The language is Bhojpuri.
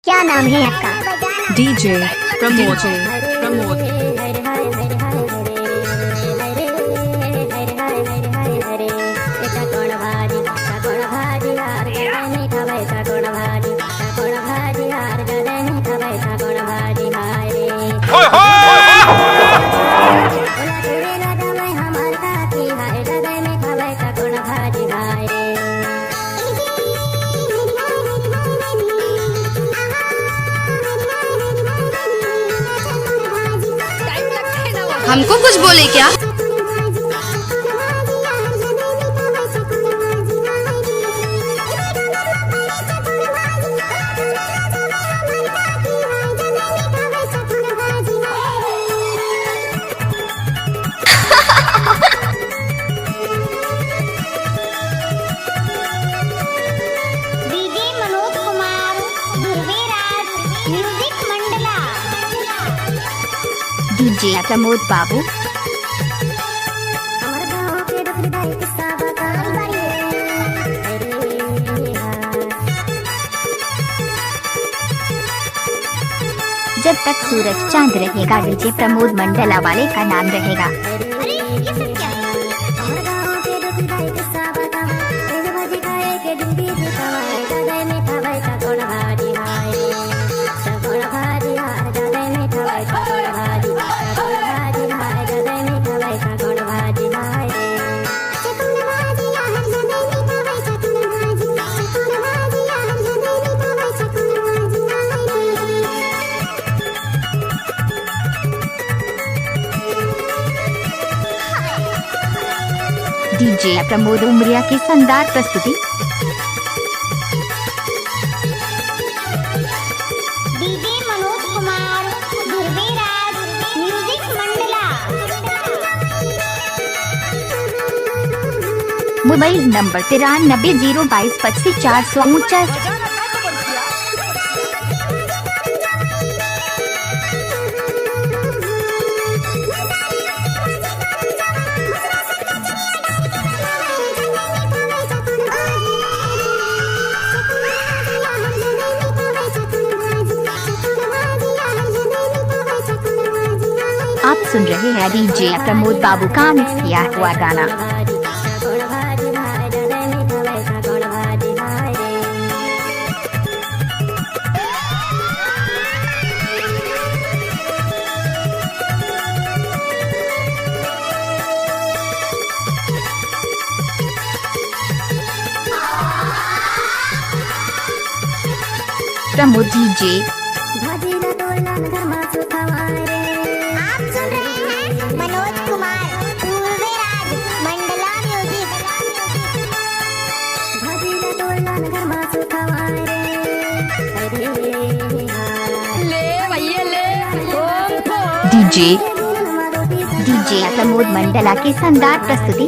क्या नाम है आपका? DJ Pramod. Pramod. हमको कुछ बोले क्या? DJ Manoj Kumar, Dhruviraj, music Mandla. DJ Pramod Babu. जब तक सूरज चांद रहेगा डीजे प्रमोद मंडला वाले का नाम रहेगा। अरे ये सब क्या है? डीजे प्रमोद उमरिया की शानदार प्रस्तुति। DJ Manoj Kumar, Dhruviraj, music Mandla. Mobile number 9302225449। आप सुन रहे हैं डीजे प्रमोद बाबू का मिक्स किया हुआ गाना। प्रमोद डीजे। आप सुन रहे हैं मनोज कुमार, ध्रुवीराज, मंडला म्यूजिक। डीजे प्रमोद मंडला की शानदार प्रस्तुति।